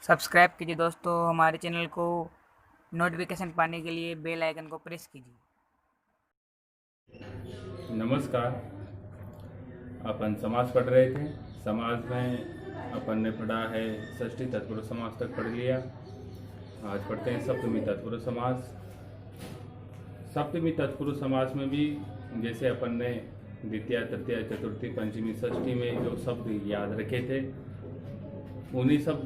Subscribe कीजिए दोस्तों हमारे चैनल को। नोटिफिकेशन पाने के लिए बेल आइकन को प्रेस कीजिए। नमस्कार। अपन समास पढ़ रहे थे। समाज में अपन ने पढ़ा है षष्ठी तत्पुरुष समास तक पढ़ लिया। आज पढ़ते हैं सप्तमी तत्पुरुष समास। सप्तमी तत्पुरुष समास में भी जैसे अपन ने द्वितीय तृतीय चतुर्थी पंचमी षष्ठी में जो शब्द याद रखे थे, उन्हीं सब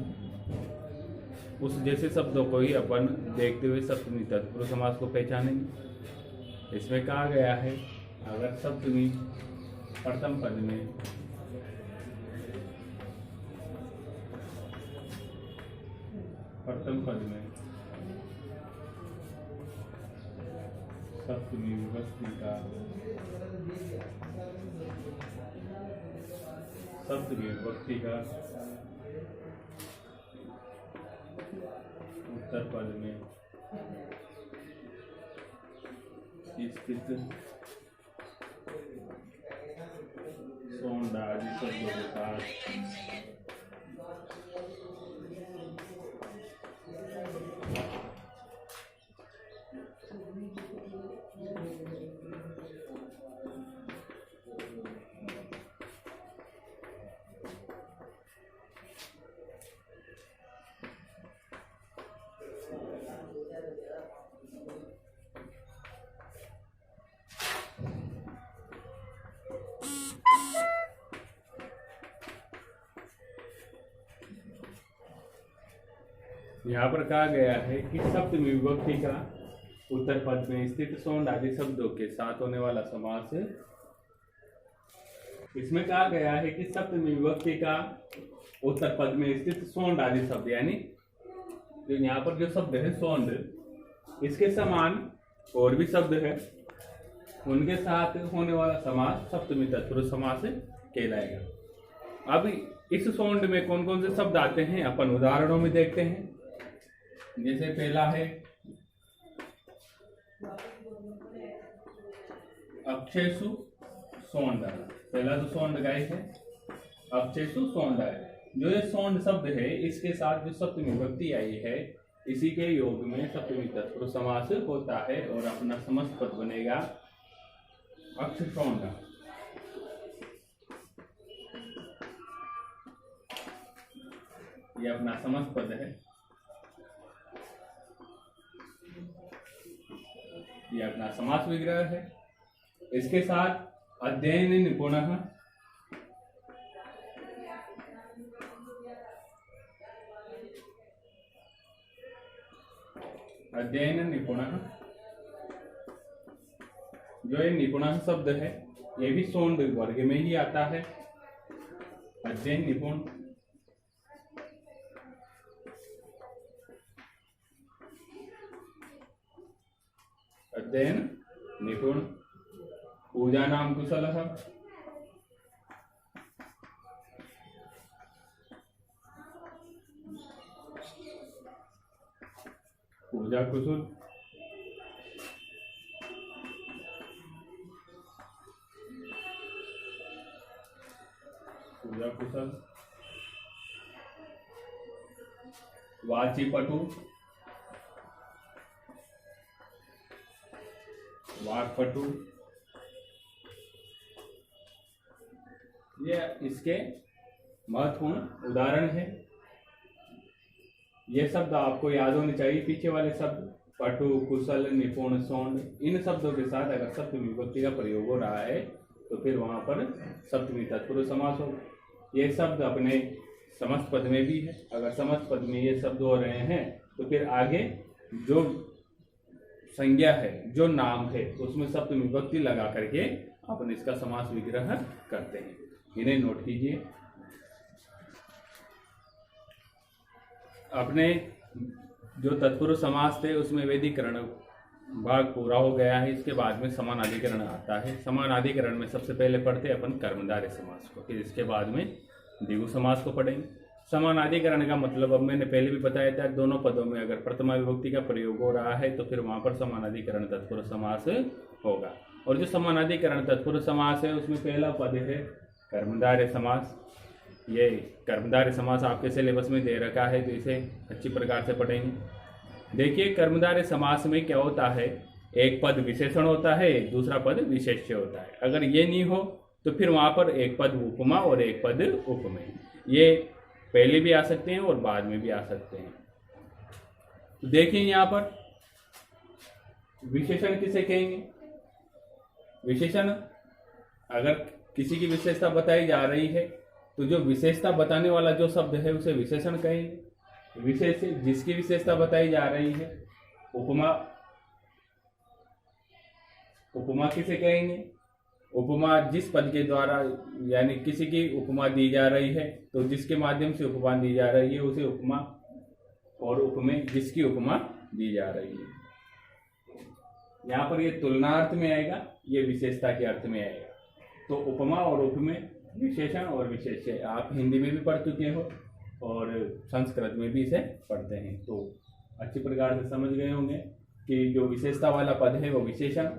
उस जैसे शब्दों को ही अपन देखते हुए सप्तमी तत्पुरुष समास को पहचानेंगे। इसमें कहा गया है, अगर सप्तमी प्रथम पद में सप्तमी विभक्ति का उत्तर पद में स्थित सोंड आदि शब्दों के साथ यहाँ पर कहा गया है कि सप्तमी विभक्ति का उत्तर पद में स्थित सोंड आदि शब्दों के साथ होने वाला समास है। इसमें कहा गया है कि सप्तमी विभक्ति का उत्तर पद में स्थित सोंड आदि शब्द, यानी जो यहाँ पर जो शब्द है सोंड, इसके समान और भी शब्द है, उनके साथ होने वाला समास सप्तमी तत्पुरुष समास कहलाएगा। अब इस सोंड में कौन कौन से शब्द आते हैं अपन उदाहरणों में देखते हैं। जैसे पहला है अक्षेषु सोंड। पहला जो सोंड गाय है अक्षेषु सोंड है। जो ये सोंड शब्द है, इसके साथ जो सप्तमी विभक्ति आई है, इसी के योग में सप्तमी तत्पुरुष समास होता है और अपना समस्त पद बनेगा अक्षसोंड। ये अपना समस्त पद है, ये अपना समास विग्रह है। इसके साथ अध्ययन निपुणः, अध्ययन निपुणः, जो ये निपुणः शब्द है, ये भी सोंड वर्ग में ही आता है। अध्ययन निपुण, अध्ययन निपुण। पूजा नाम कुशलः, पूजा कुशल। पूजा कुशल। वाचिपटु, वाक्पटु। ये इसके महत्वपूर्ण उदाहरण है। ये शब्द आपको याद होने चाहिए। पीछे वाले शब्द पटु, कुशल, निपुण, सोंड, इन शब्दों के साथ अगर सप्तमी विभक्ति का प्रयोग हो रहा है तो फिर वहां पर सप्तमी तत्पुरुष समास हो। ये शब्द अपने समस्त पद में भी है। अगर समस्त पद में ये शब्द हो रहे हैं तो फिर आगे जो संज्ञा है, जो नाम है, उसमें सप्तमी विभक्ति लगा करके अपन इसका समास विग्रह करते हैं। इन्हें नोट कीजिए। अपने जो तत्पुरुष समास थे उसमें वेदीकरण भाग पूरा हो गया है। इसके बाद में समानाधिकरण आता है। समानाधिकरण में सबसे पहले पढ़ते अपन कर्मधारय समास को, फिर इसके बाद में द्विगु समास को पढ़ेंगे। समानाधिकरण का मतलब अब मैंने पहले भी बताया था, दोनों पदों में अगर प्रथमा विभक्ति का प्रयोग हो रहा है तो फिर वहां पर समानाधिकरण तत्पुरुष समास होगा। और जो समानाधिकरण तत्पुरुष समास है उसमें पहला पद है कर्मधारय समास, ये कर्मधारय समास आपके सिलेबस में दे रखा है, तो इसे अच्छी प्रकार से पढ़ेंगे। देखिए, कर्मधारय समास में क्या होता है, एक पद विशेषण होता है, दूसरा पद विशेष्य होता है। अगर ये नहीं हो तो फिर वहां पर एक पद उपमा और एक पद उपमेय, ये पहले भी आ सकते हैं और बाद में भी आ सकते हैं। तो देखिए यहाँ पर विशेषण किसे कहेंगे। विशेषण, अगर किसी की विशेषता बताई जा रही है तो जो विशेषता बताने वाला जो शब्द है उसे विशेषण कहेंगे। विशेष, जिसकी विशेषता बताई जा रही है। उपमा, उपमा किसे कहेंगे। उपमा, जिस पद के द्वारा यानी किसी की उपमा दी जा रही है, तो जिसके माध्यम से उपमा दी जा रही है उसे उपमा, और उपमेय जिसकी उपमा दी जा रही है। यहाँ पर ये तुलनार्थ में आएगा, ये विशेषता के अर्थ में आएगा। तो उपमा और उपमेय, विशेषण और विशेष्य, आप हिंदी में भी पढ़ चुके हो और संस्कृत में भी इसे पढ़ते हैं, तो अच्छी प्रकार से समझ गए होंगे कि जो विशेषता वाला पद है वो विशेषण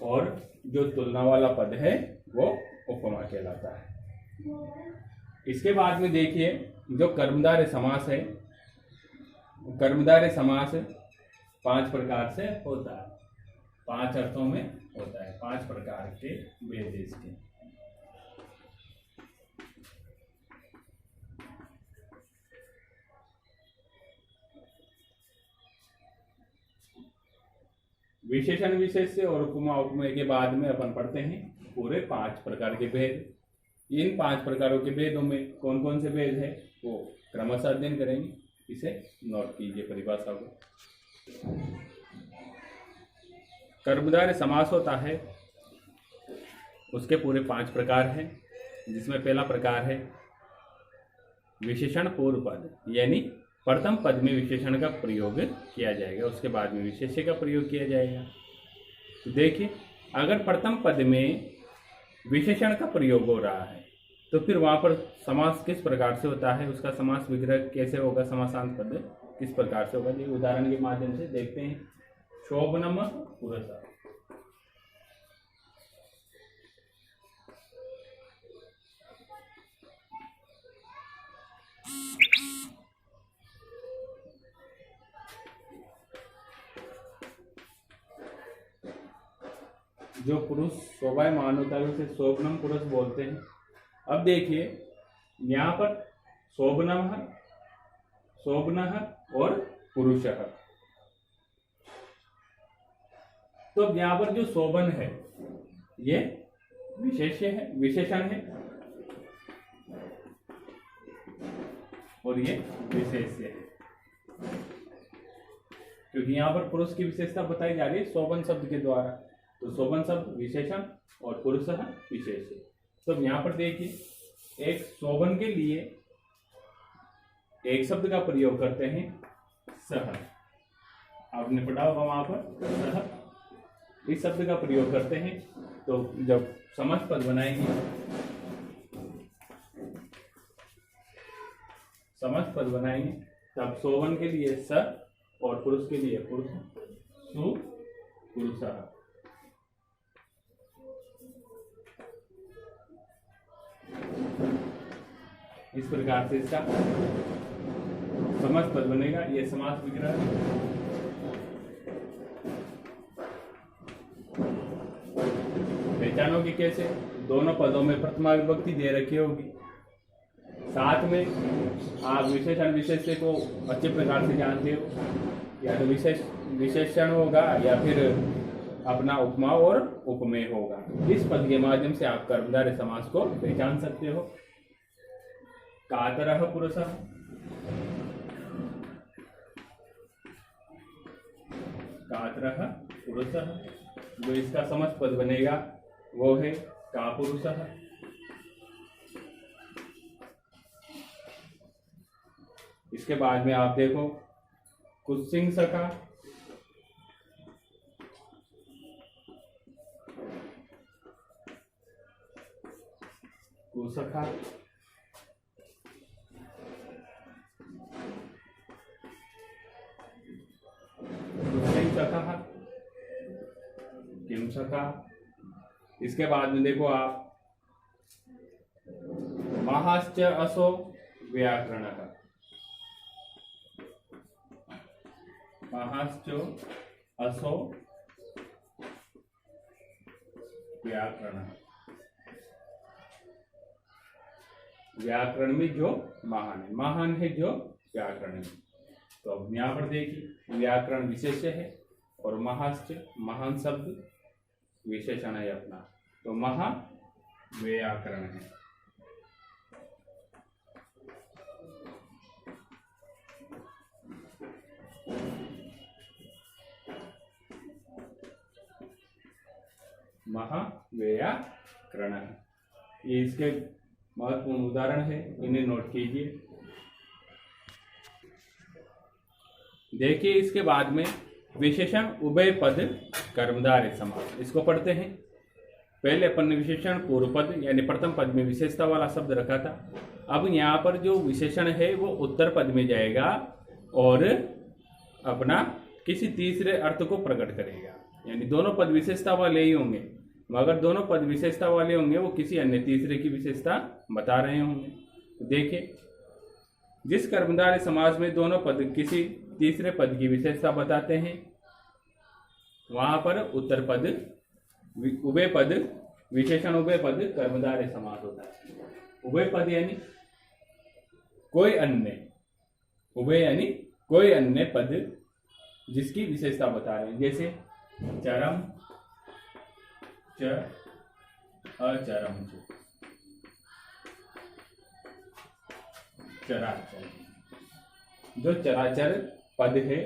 और जो तुलना वाला पद है वो उपमा कहलाता है। इसके बाद में देखिए, जो कर्मधारय समास है, कर्मधारय समास 5 प्रकार से होता है, 5 अर्थों में होता है, 5 प्रकार के भेद इसके। विशेषण, विशेष्य और उपमा उपमेय के बाद में अपन पढ़ते हैं पूरे 5 प्रकार के भेद। इन 5 प्रकारों के भेदों में कौन कौन से भेद है वो क्रमशः अध्ययन करेंगे। इसे नोट कीजिए परिभाषा को। कर्मधारय समास होता है, उसके पूरे 5 प्रकार हैं, जिसमें पहला प्रकार है विशेषण पूर्व पद, यानी प्रथम पद में विशेषण का प्रयोग किया जाएगा, उसके बाद में विशेष्य का प्रयोग किया जाएगा। तो देखिए, अगर प्रथम पद में विशेषण का प्रयोग हो रहा है तो फिर वहां पर समास किस प्रकार से होता है, उसका समास विग्रह कैसे होगा, समासांत पद किस प्रकार से होगा, ये उदाहरण के माध्यम से देखते हैं। शोभनम पुरसा, जो पुरुष शोभायमान होता है उसे शोभनम पुरुष बोलते हैं। अब देखिए, यहाँ पर शोभनम, शोभनः और पुरुषः, तो अब यहाँ पर जो शोभन है ये विशेष्य है, विशेषण है, और ये विशेष्य है, क्योंकि यहाँ पर पुरुष की विशेषता बताई जा रही है शोभन शब्द के द्वारा। तो शोभन शब्द विशेषण और पुरुषः विशेष्य। तो यहाँ पर देखिए, एक शोभन के लिए एक शब्द का प्रयोग करते हैं सह, आपने पढ़ा होगा वहां पर सह, इस शब्द का प्रयोग करते हैं। तो जब समास पद बनाएंगे, समास पद बनाएंगे तब शोभन के लिए स और पुरुष के लिए पुरुष, सु पुरुषः। इस प्रकार से इसका समास पद बनेगा। ये समास विग्रह पहचानो कि कैसे, दोनों पदों में प्रथमा विभक्ति दे रखी होगी, साथ में आप विशेषण विशेष्य को अच्छे प्रकार से जानते हो, या तो विशेषण होगा या फिर अपना उपमा और उपमेय होगा। इस पद के माध्यम से आप कर्मधारय समास को पहचान सकते हो। कातरः पुरुषः, कातरः पुरुषः, जो इसका समास पद बनेगा वो है कापुरुषः। इसके बाद में आप देखो कुत्सिंसका, कुसखा, कुत्सिंसकः, किंसका। इसके बाद में देखो आप महाश्च असो व्याकरणः। महाश्च असो व्याकरण। व्याकरण में जो महान है जो व्याकरण में। तो अब यहाँ पर देखिए व्याकरण विशेष्य है और महाश्च महान शब्द विशेषण है अपना, तो महा व्याकरण है। महाव्याकरण, ये इसके महत्वपूर्ण उदाहरण है, इन्हें नोट कीजिए। देखिए इसके बाद में विशेषण उभय पद कर्मधारय समास, इसको पढ़ते हैं। पहले अपन ने विशेषण पूर्व पद यानी प्रथम पद में विशेषता वाला शब्द रखा था। अब यहाँ पर जो विशेषण है वो उत्तर पद में जाएगा और अपना किसी तीसरे अर्थ को प्रकट करेगा, यानी दोनों पद विशेषता वाले ही होंगे, मगर दोनों पद विशेषता वाले होंगे वो किसी अन्य तीसरे की विशेषता बता रहे होंगे। तो देखिए जिस कर्मधारय समास में दोनों पद किसी तीसरे पद की विशेषता बताते हैं वहां पर उत्तर पद उभय पद विशेषण उभय पद कर्मधारय समास होता है। उभय पद यानी कोई अन्य, उभय यानी कोई अन्य पद जिसकी विशेषता बता रहे हैं, जैसे चरम च अचरम च, चराचर। जो चराचर पद है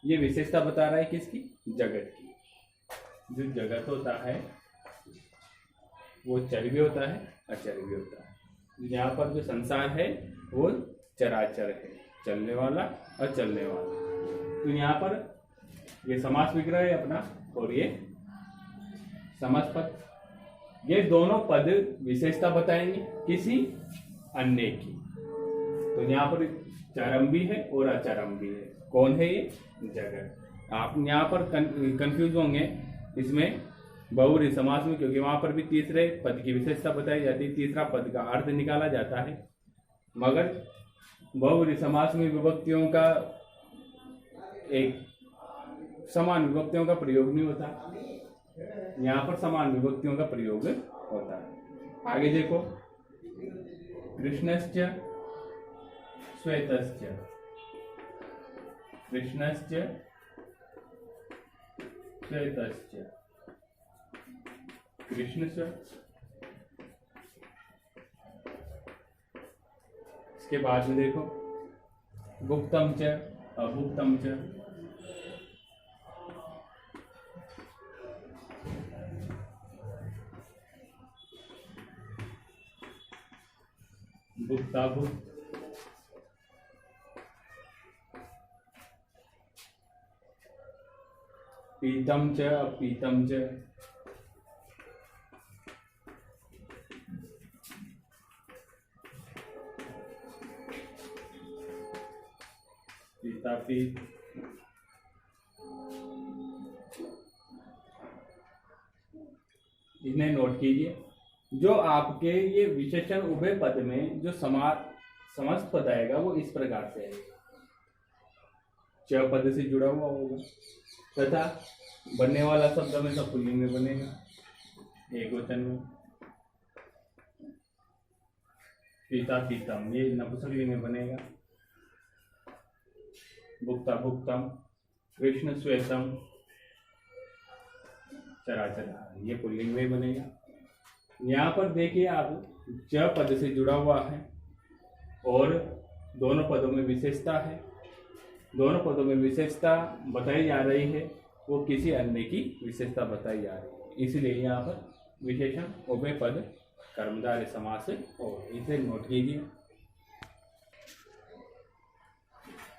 ये विशेषता बता रहा है किसकी? जगत की। जो जगत होता है वो चर भी होता है अचर भी होता है। यहाँ पर जो संसार है वो चराचर है, चलने वाला और चलने वाला। तो यहाँ पर ये समास विग्रह है अपना और ये समास पद, ये दोनों पद विशेषता बताएंगे किसी अन्य की। तो यहाँ पर चरम भी है और अचरम भी है। कौन है ये? जगत। आप यहाँ पर कंफ्यूज होंगे इसमें बहुव्रीहि समास में, क्योंकि वहां पर भी तीसरे पद की विशेषता बताई जाती है, तीसरा पद का अर्थ निकाला जाता है, मगर बहुव्रीहि समास में विभक्तियों का एक समान विभक्तियों का प्रयोग नहीं होता, यहाँ पर समान विभक्तियों का प्रयोग होता है। आगे देखो, कृष्णश्च श्वेतश्च, कृष्णश्च श्वेतश्च, कृष्ण से। इसके बाद में देखो गुप्तम च अभुक्तम च, गुप्ताभुक्त, पीतम च अपीतम च, पीतापीत, इन्हें नोट कीजिए। जो आपके ये विशेषण उभय पद में जो समस्त पद आएगा वो इस प्रकार से आएगा, च पद से जुड़ा हुआ होगा तथा बनने वाला शब्द हमेशा पुल्लिंग में बनेगा, एक वचन में। पीता पीतम ये नपुंसकलिंग में बनेगा, भुक्ता भुक्तम, कृष्ण श्वेतम, चराचर ये पुल्लिंग में बनेगा। यहाँ पर देखिए आप च पद से जुड़ा हुआ है और दोनों पदों में विशेषता है, दोनों पदों में विशेषता बताई जा रही है, वो किसी अन्य की विशेषता बताई जा रही है, इसलिए यहाँ पर विशेषण उभय पद कर्मधारय समास और इसे नोट कीजिए।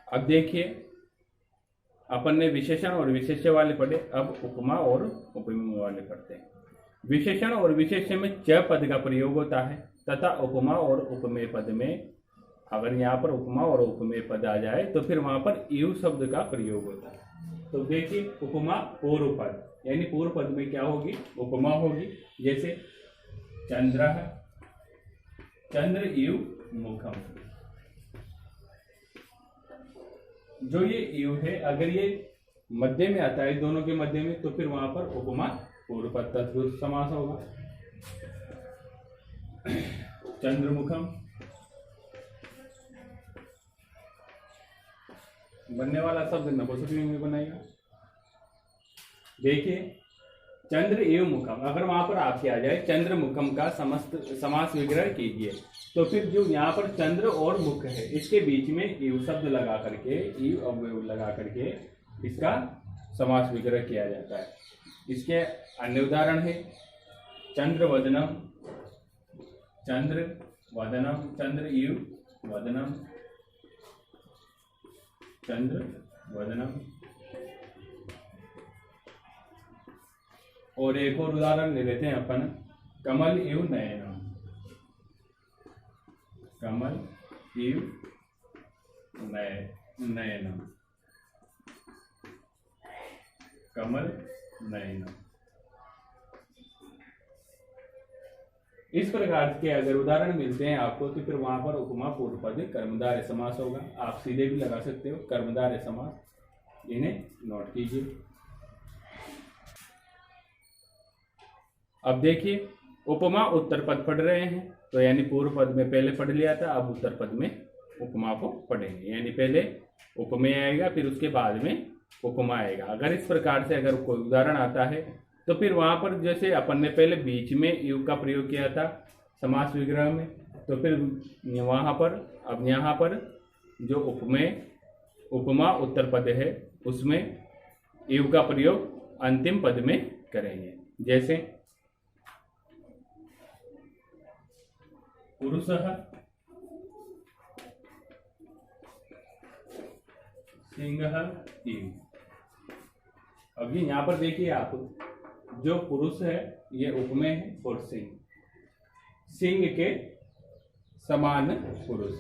अब देखिए अपन ने विशेषण और विशेष्य वाले पढ़े, अब उपमा और उपमेय वाले पढ़ते हैं। विशेषण और विशेष्य में च पद का प्रयोग होता है तथा उपमा और उपमेय पद में अगर यहाँ पर उपमा और उपमेय पद आ जाए तो फिर वहां पर इव शब्द का प्रयोग होता है। तो देखिए उपमा पूर्व पद, यानी पूर्व पद में क्या होगी? उपमा होगी। जैसे चंद्र चंद्र इव मुखम। जो ये इव है अगर ये मध्य में आता है दोनों के मध्य में तो फिर वहां पर उपमा पूर्व पद तत्पुरुष समास होगा। चंद्रमुखम बनने वाला शब्द नपुंसक लिंग में बनेगा। देखिए चंद्र एवं मुखम, अगर वहां पर आपके आ जाए चंद्र मुखम का समस्त समास विग्रह कीजिए तो फिर जो यहाँ पर चंद्र और मुख है इसके बीच में इव शब्द लगा करके इव अवयव लगा करके इसका समास विग्रह किया जाता है। इसके अन्य उदाहरण है चंद्र वदनम, चंद्र वदनम, चंद्र इव वदनम, चंद्र वदनम। और एक और उदाहरण ले लेते हैं अपन, कमल इव नयनम, कमल इव नयनम, कमल नयनम। इस प्रकार के अगर उदाहरण मिलते हैं आपको तो फिर वहां पर उपमा पूर्व पद कर्मधारय समास होगा। आप सीधे भी लगा सकते हो कर्मधारय समास, इन्हें नोट कीजिए। अब देखिए उपमा उत्तर पद पढ़ रहे हैं तो यानी पूर्व पद में पहले पढ़ लिया था, अब उत्तर पद में उपमा को पढ़ेंगे, यानी पहले उपमेय आएगा फिर उसके बाद में उपमा आएगा। अगर इस प्रकार से अगर कोई उदाहरण आता है तो फिर वहां पर जैसे अपन ने पहले बीच में यु का प्रयोग किया था समास विग्रह में, तो फिर वहां पर अब यहाँ पर जो उपमेय उपमा उत्तर पद है उसमें यु का प्रयोग अंतिम पद में करेंगे। जैसे पुरुषः सिंहः इव। अब ये यहाँ पर देखिए आप, जो पुरुष है ये उपमेय है और सिंह के समान पुरुष,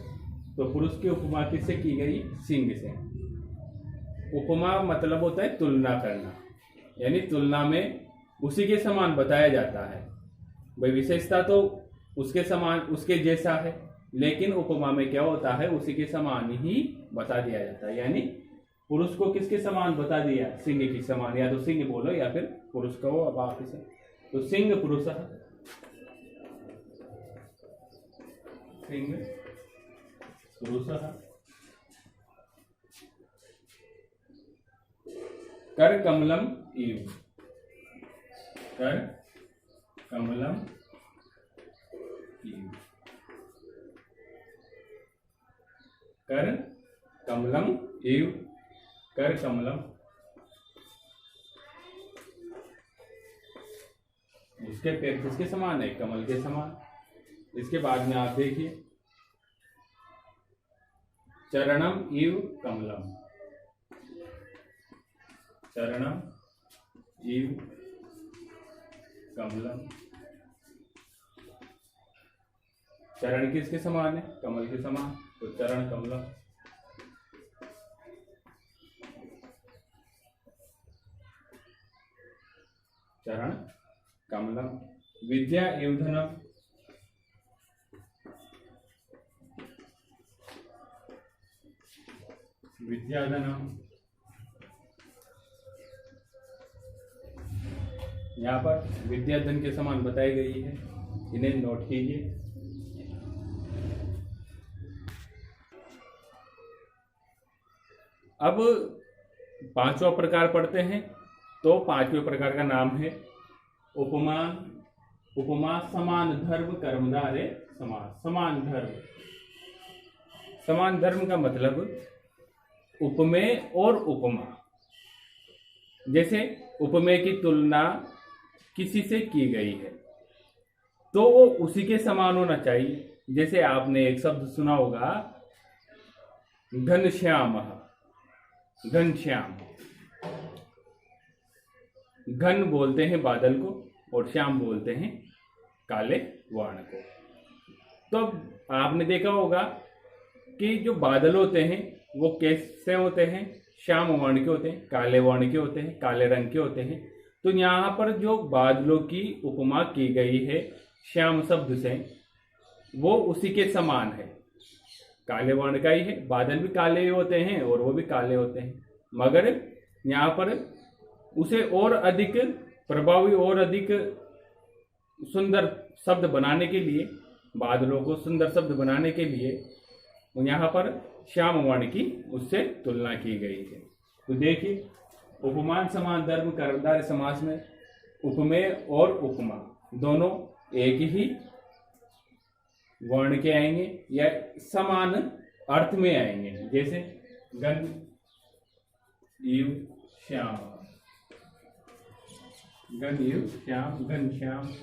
तो पुरुष की उपमा किससे की गई? सिंह से। उपमा मतलब होता है तुलना करना, यानी तुलना में उसी के समान बताया जाता है। भाई विशेषता तो उसके समान उसके जैसा है, लेकिन उपमा में क्या होता है उसी के समान ही बता दिया जाता है। यानी पुरुष को किसके समान बता दिया? सिंह के समान, या तो सिंह बोलो या फिर पुरुष कहो। अब आप इसे तो सिंह पुरुष, सिंह पुरुष। कर कमलम इव, कर कमलम इव, कर कमलम इव, कर कमलम। उसके पैर किसके समान है? कमल के समान। इसके बाद में आप देखिए चरणम इव कमलम, चरणम इव कमलम। चरण किसके समान है? कमल के समान, तो चरण कमलम। चरण कमलम। विद्या इव धनम, विद्याधनम। यहाँ पर विद्याधन के समान बताई गई है, इन्हें नोट कीजिए। अब पांचवा प्रकार पढ़ते हैं, तो पांचवें प्रकार का नाम है उपमा। उपमा समान धर्म कर्मधारय समास। समान धर्म, समान धर्म का मतलब उपमेय और उपमा। जैसे उपमेय की तुलना किसी से की गई है तो वो उसी के समान होना चाहिए। जैसे आपने एक शब्द सुना होगा घनश्याम, घनश्याम। घन बोलते हैं बादल को और श्याम बोलते हैं काले वर्ण को। तो आपने देखा होगा कि जो बादल होते हैं वो कैसे होते हैं? श्याम वर्ण के होते हैं, काले वर्ण के होते हैं, काले रंग के होते हैं। तो यहाँ पर जो बादलों की उपमा की गई है श्याम शब्द से, वो उसी के समान है, काले वर्ण का ही है। बादल भी काले होते हैं और वो भी काले होते हैं, मगर यहाँ पर उसे और अधिक प्रभावी और अधिक सुंदर शब्द बनाने के लिए, बादलों को सुंदर शब्द बनाने के लिए यहाँ पर श्याम वर्ण की उससे तुलना की गई है। तो देखिए, उपमान समान धर्म कर्मधारय समास में उपमेय और उपमा दोनों एक ही वर्ण के आएंगे या समान अर्थ में आएंगे। जैसे घन इव श्याम, घन इव श्याम, घन श्याम।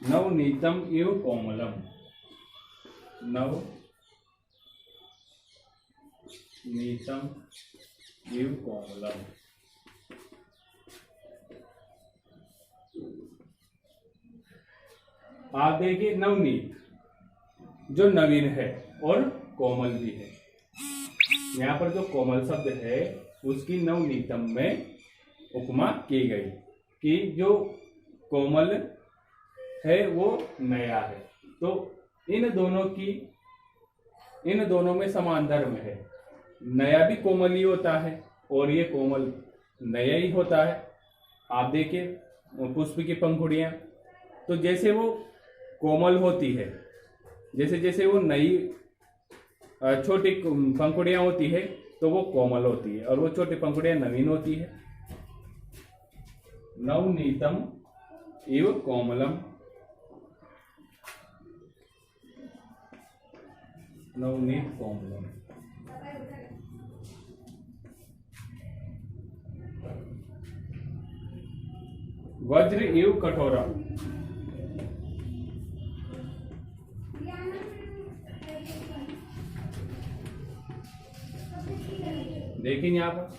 नवनीतम इव कोमलम, नव नीतम इव कोमलम। आप देखिए, नवनीत जो नवीन है और कोमल भी है। यहाँ पर जो कोमल शब्द है उसकी नवनीतम में उपमा की गई कि जो कोमल है वो नया है। तो इन दोनों में समान धर्म है। नया भी कोमल ही होता है और ये कोमल नया ही होता है। आप देखिए पुष्प की पंखुड़ियाँ, तो जैसे वो कोमल होती है, जैसे जैसे वो नई छोटी पंखुड़ियाँ होती है तो वो कोमल होती है और वो छोटी पंखुड़ियाँ नवीन होती है। नवनीतम इव कोमलम, नवनीत कोमलम। वज्र इव कठोरम, देखिए यहाँ पर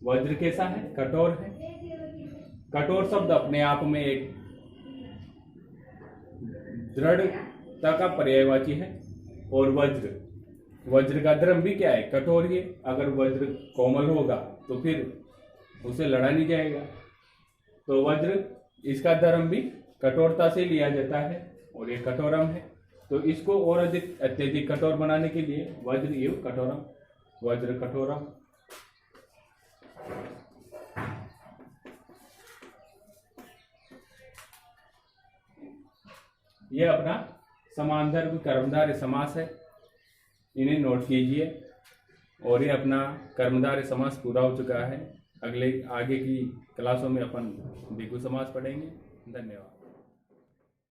वज्र कैसा है, कठोर है। कठोर शब्द अपने आप में एक दृढ़ता का पर्यायवाची है और वज्र का धर्म भी क्या है, कठोर ही है। अगर वज्र कोमल होगा तो फिर उसे लड़ा नहीं जाएगा। तो वज्र इसका धर्म भी कठोरता से लिया जाता है और ये कठोरम है। तो इसको और अधिक अत्यधिक कठोर बनाने के लिए वज्र इव कठोरम, वज्र कठोरम। यह अपना समान धर्म कर्मधारय समास है, इन्हें नोट कीजिए। और ये अपना कर्मधारय समास पूरा हो चुका है। आगे की क्लासों में अपन द्विगु समास पढ़ेंगे। धन्यवाद।